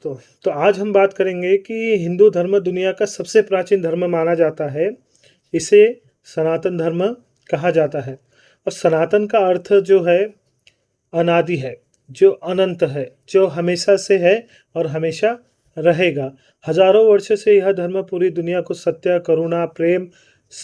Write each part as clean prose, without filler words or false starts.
दोस्तों। तो आज हम बात करेंगे कि हिंदू धर्म दुनिया का सबसे प्राचीन धर्म माना जाता है। इसे सनातन धर्म कहा जाता है और सनातन का अर्थ जो है अनादि है, जो अनंत है, जो हमेशा से है और हमेशा रहेगा। हजारों वर्षों से यह धर्म पूरी दुनिया को सत्य, करुणा, प्रेम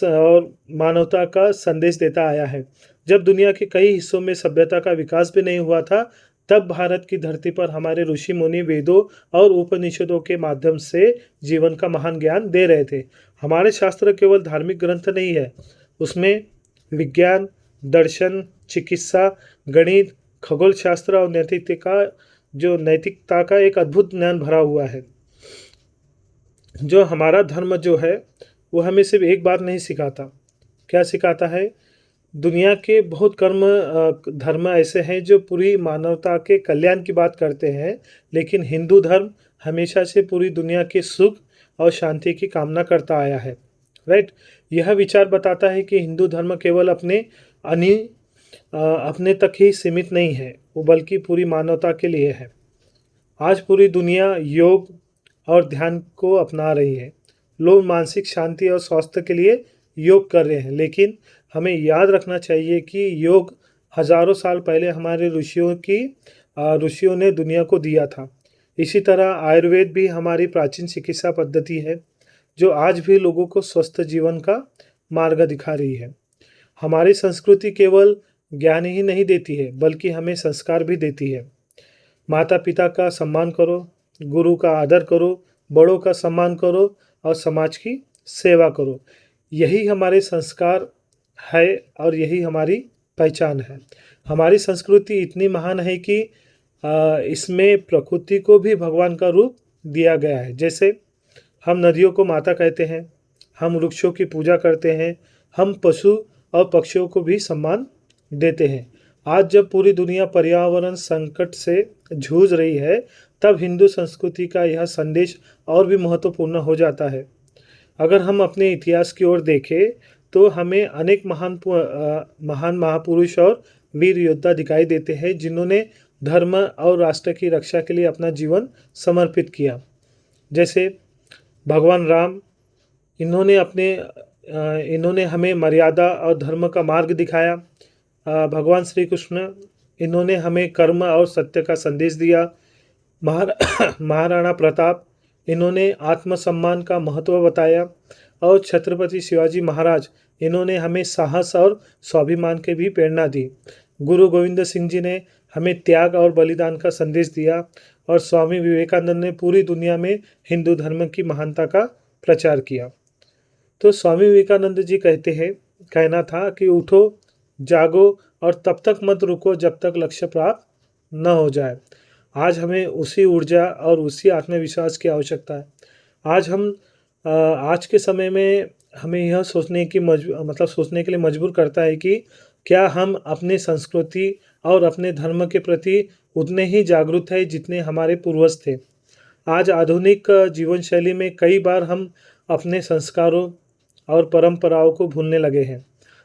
और मानवता का संदेश देता आया है। जब दुनिया के कई हिस्सों में सभ्यता का विकास भी नहीं हुआ था, तब भारत की धरती पर हमारे ऋषि मुनि वेदों और उपनिषदों के माध्यम से जीवन का महान ज्ञान दे रहे थे। हमारे शास्त्र केवल धार्मिक ग्रंथ नहीं है, उसमें विज्ञान, दर्शन, चिकित्सा, गणित, खगोल शास्त्र और नैतिकता का एक अद्भुत ज्ञान भरा हुआ है। जो हमारा धर्म जो है वो हमें सिर्फ एक बात नहीं सिखाता। क्या सिखाता है? दुनिया के बहुत धर्म ऐसे हैं जो पूरी मानवता के कल्याण की बात करते हैं, लेकिन हिंदू धर्म हमेशा से पूरी दुनिया के सुख और शांति की कामना करता आया है। राइट। यह विचार बताता है कि हिंदू धर्म केवल अपने तक ही सीमित नहीं है, वो बल्कि पूरी मानवता के लिए है। आज पूरी दुनिया योग और ध्यान को अपना रही है। लोग मानसिक शांति और स्वास्थ्य के लिए योग कर रहे हैं, लेकिन हमें याद रखना चाहिए कि योग हजारों साल पहले हमारे ऋषियों ने दुनिया को दिया था। इसी तरह आयुर्वेद भी हमारी प्राचीन चिकित्सा पद्धति है, जो आज भी लोगों को स्वस्थ जीवन का मार्ग दिखा रही है। हमारी संस्कृति केवल ज्ञान ही नहीं देती है, बल्कि हमें संस्कार भी देती है। माता पिता का सम्मान करो, गुरु का आदर करो, बड़ों का सम्मान करो और समाज की सेवा करो। यही हमारे संस्कार है और यही हमारी पहचान है। हमारी संस्कृति इतनी महान है कि इसमें प्रकृति को भी भगवान का रूप दिया गया है। जैसे हम नदियों को माता कहते हैं, हम वृक्षों की पूजा करते हैं, हम पशु और पक्षियों को भी सम्मान देते हैं। आज जब पूरी दुनिया पर्यावरण संकट से जूझ रही है, तब हिंदू संस्कृति का यह संदेश और भी महत्वपूर्ण हो जाता है। अगर हम अपने इतिहास की ओर देखें तो हमें अनेक महान महापुरुष और वीर योद्धा दिखाई देते हैं, जिन्होंने धर्म और राष्ट्र की रक्षा के लिए अपना जीवन समर्पित किया। जैसे भगवान राम, इन्होंने हमें मर्यादा और धर्म का मार्ग दिखाया। भगवान श्री कृष्ण, इन्होंने हमें कर्म और सत्य का संदेश दिया। महाराणा प्रताप, इन्होंने आत्मसम्मान का महत्व बताया। और छत्रपति शिवाजी महाराज, इन्होंने हमें साहस और स्वाभिमान के भी प्रेरणा दी। गुरु गोविंद सिंह जी ने हमें त्याग और बलिदान का संदेश दिया। और स्वामी विवेकानंद ने पूरी दुनिया में हिंदू धर्म की महानता का प्रचार किया। तो स्वामी विवेकानंद जी कहना था कि उठो, जागो और तब तक मत रुको जब तक लक्ष्य प्राप्त न हो जाए। आज हमें उसी ऊर्जा और उसी आत्मविश्वास की आवश्यकता है। आज के समय में हमें यह सोचने के लिए मजबूर करता है कि क्या हम अपने संस्कृति और अपने धर्म के प्रति उतने ही जागरूक हैं जितने हमारे पूर्वज थे। आज आधुनिक जीवन शैली में कई बार हम अपने संस्कारों और परंपराओं को भूलने लगे हैं।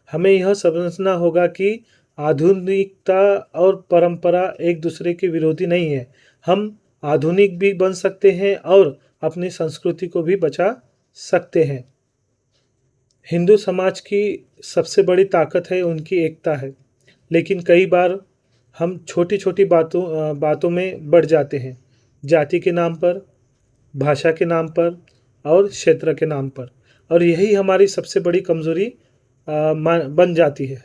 हमें यह समझना होगा कि आधुनिकता और परंपरा एक दूसरे के विरोधी नहीं है। हम आधुनिक भी बन सकते हैं और अपनी संस्कृति को भी बचा सकते हैं। हिंदू समाज की सबसे बड़ी ताकत है उनकी एकता है, लेकिन कई बार हम छोटी छोटी बातों में बढ़ जाते हैं। जाति के नाम पर, भाषा के नाम पर और क्षेत्र के नाम पर, और यही हमारी सबसे बड़ी कमजोरी बन जाती है।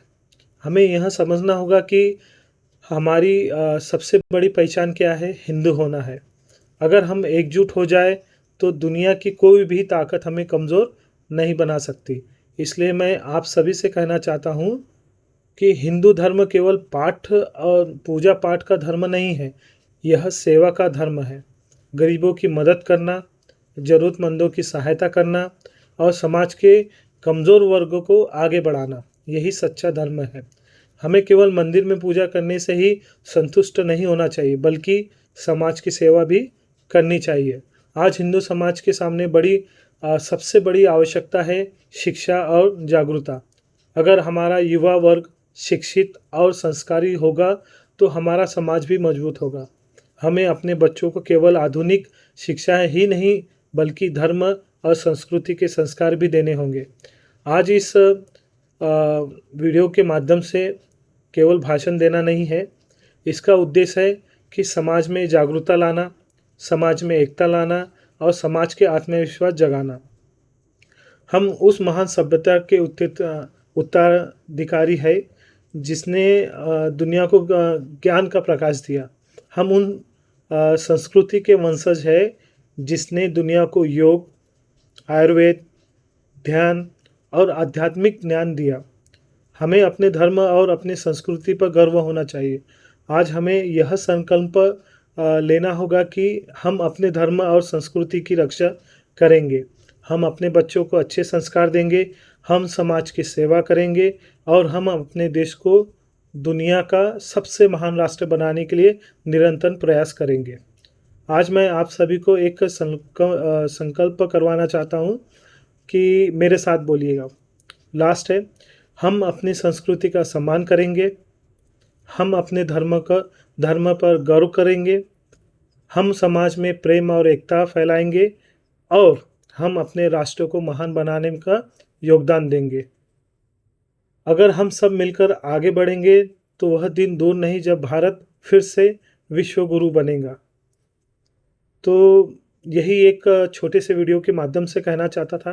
हमें यह समझना होगा कि हमारी सबसे बड़ी पहचान क्या है? हिंदू होना है। अगर हम एकजुट हो जाए तो दुनिया की कोई भी ताकत हमें कमज़ोर नहीं बना सकती। इसलिए मैं आप सभी से कहना चाहता हूँ कि हिंदू धर्म केवल पाठ और पूजा पाठ का धर्म नहीं है, यह सेवा का धर्म है। गरीबों की मदद करना, ज़रूरतमंदों की सहायता करना और समाज के कमज़ोर वर्गों को आगे बढ़ाना, यही सच्चा धर्म है। हमें केवल मंदिर में पूजा करने से ही संतुष्ट नहीं होना चाहिए, बल्कि समाज की सेवा भी करनी चाहिए। आज हिंदू समाज के सामने सबसे बड़ी आवश्यकता है शिक्षा और जागरूकता। अगर हमारा युवा वर्ग शिक्षित और संस्कारी होगा तो हमारा समाज भी मजबूत होगा। हमें अपने बच्चों को केवल आधुनिक शिक्षा ही नहीं बल्कि धर्म और संस्कृति के संस्कार भी देने होंगे। आज इस वीडियो के माध्यम से केवल भाषण देना नहीं है, इसका उद्देश्य है कि समाज में जागरूकता लाना, समाज में एकता लाना और समाज के आत्मविश्वास जगाना। हम उस महान सभ्यता के उत्तराधिकारी है जिसने दुनिया को ज्ञान का प्रकाश दिया। हम उन संस्कृति के वंशज है जिसने दुनिया को योग, आयुर्वेद, ध्यान और आध्यात्मिक ज्ञान दिया। हमें अपने धर्म और अपनी संस्कृति पर गर्व होना चाहिए। आज हमें यह संकल्प लेना होगा कि हम अपने धर्म और संस्कृति की रक्षा करेंगे। हम अपने बच्चों को अच्छे संस्कार देंगे, हम समाज की सेवा करेंगे और हम अपने देश को दुनिया का सबसे महान राष्ट्र बनाने के लिए निरंतर प्रयास करेंगे। आज मैं आप सभी को एक संकल्प करवाना चाहता हूँ कि मेरे साथ बोलिएगा। लास्ट है, हम अपनी संस्कृति का सम्मान करेंगे, हम अपने धर्म पर गर्व करेंगे, हम समाज में प्रेम और एकता फैलाएंगे और हम अपने राष्ट्र को महान बनाने का योगदान देंगे। अगर हम सब मिलकर आगे बढ़ेंगे तो वह दिन दूर नहीं जब भारत फिर से विश्व गुरु बनेगा। तो यही एक छोटे से वीडियो के माध्यम से कहना चाहता था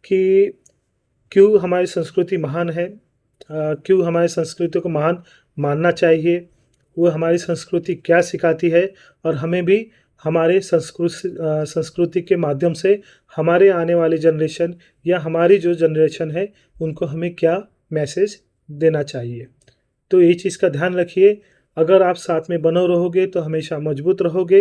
कि क्यों हमारी संस्कृति महान है, क्यों हमारी संस्कृति को महान मानना चाहिए, वो हमारी संस्कृति क्या सिखाती है और हमें भी हमारे संस्कृति के माध्यम से हमारे आने वाली जनरेशन या हमारी जो जनरेशन है उनको हमें क्या मैसेज देना चाहिए। तो ये चीज़ का ध्यान रखिए। अगर आप साथ में बने रहोगे तो हमेशा मजबूत रहोगे।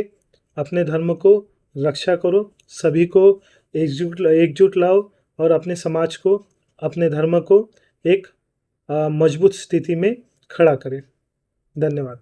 अपने धर्म को रक्षा करो, सभी को एकजुट लाओ और अपने समाज को, अपने धर्म को एक मजबूत स्थिति में खड़ा करें। धन्यवाद।